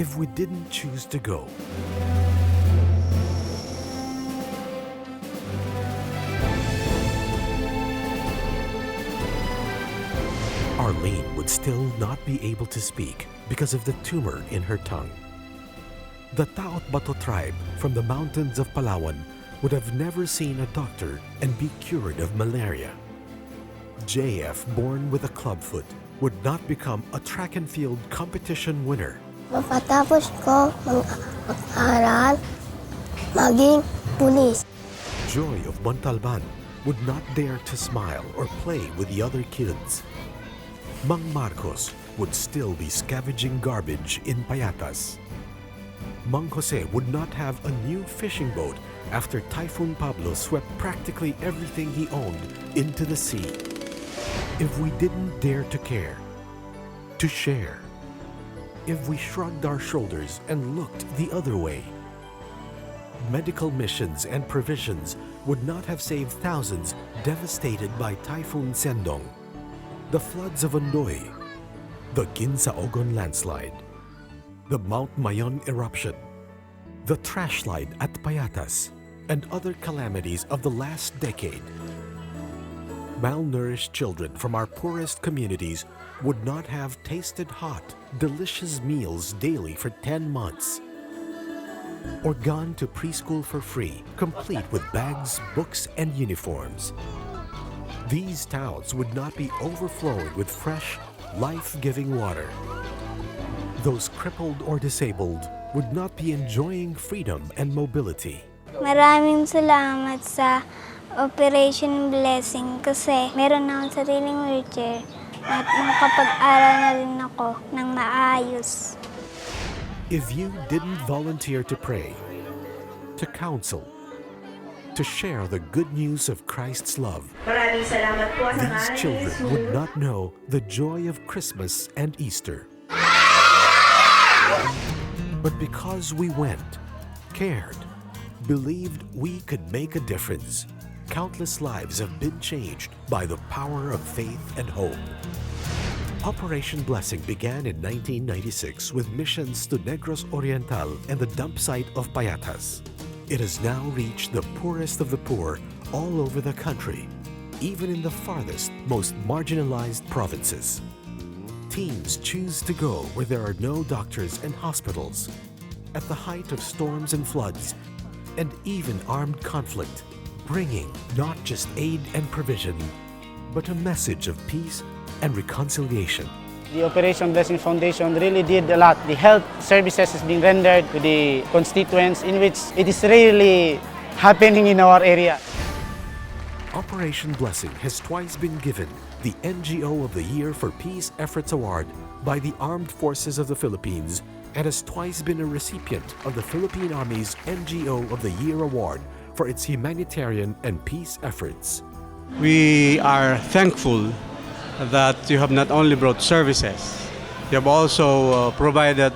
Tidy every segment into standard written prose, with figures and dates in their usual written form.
if we didn't choose to go? Arlene would still not be able to speak because of the tumor in her tongue. The Taot Bato tribe from the mountains of Palawan would have never seen a doctor and be cured of malaria. JF, born with a clubfoot, would not become a track and field competition winner. Mapatapos ko mag-aral, maging pulis. Joy of Montalban would not dare to smile or play with the other kids. Mang Marcos would still be scavenging garbage in Payatas. Mang Jose would not have a new fishing boat after Typhoon Pablo swept practically everything he owned into the sea. If we didn't dare to care, to share, if we shrugged our shoulders and looked the other way, medical missions and provisions would not have saved thousands devastated by Typhoon Sendong, the floods of Ondoy, the Ginsaogon landslide, the Mount Mayon eruption, the trash slide at Payatas, and other calamities of the last decade. Malnourished children from our poorest communities would not have tasted hot, delicious meals daily for 10 months, or gone to preschool for free, complete with bags, books, and uniforms. These towns would not be overflowing with fresh, life-giving water. Those crippled or disabled would not be enjoying freedom and mobility. Maraming salamat sa Operation Blessing kasi meron na akong sariling wheelchair at makapag-aral na rin ako ng maayos. If you didn't volunteer to pray, to counsel, to share the good news of Christ's love, Maraming salamat po sa these children would not know the joy of Christmas and Easter. But because we went, cared, believed we could make a difference, countless lives have been changed by the power of faith and hope. Operation Blessing began in 1996 with missions to Negros Oriental and the dump site of Payatas. It has now reached the poorest of the poor all over the country, even in the farthest, most marginalized provinces. Teams choose to go where there are no doctors and hospitals, at the height of storms and floods, and even armed conflict, bringing not just aid and provision, but a message of peace and reconciliation. The Operation Blessing Foundation really did a lot. The health services is being rendered to the constituents in which it is really happening in our area. Operation Blessing has twice been given the NGO of the Year for Peace Efforts Award by the Armed Forces of the Philippines and has twice been a recipient of the Philippine Army's NGO of the Year Award for its humanitarian and peace efforts. We are thankful that you have not only brought services, you have also provided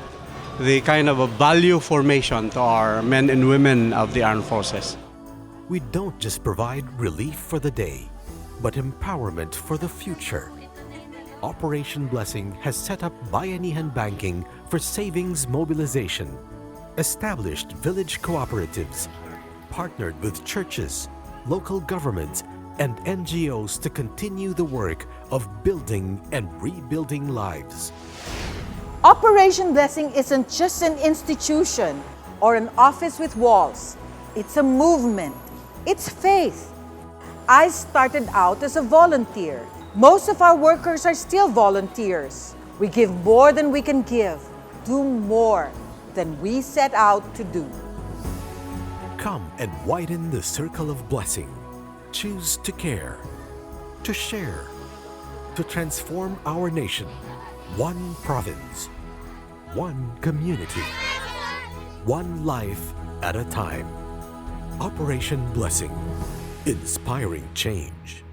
the kind of a value formation to our men and women of the armed forces. We don't just provide relief for the day, but empowerment for the future. Operation Blessing has set up Bayanihan banking for savings mobilization, established village cooperatives, partnered with churches, local governments, and NGOs to continue the work of building and rebuilding lives. Operation Blessing isn't just an institution or an office with walls. It's a movement. It's faith. I started out as a volunteer. Most of our workers are still volunteers. We give more than we can give, do more than we set out to do. Come and widen the circle of blessing. Choose to care, to share, to transform our nation. One province, one community, one life at a time. Operation Blessing, inspiring change.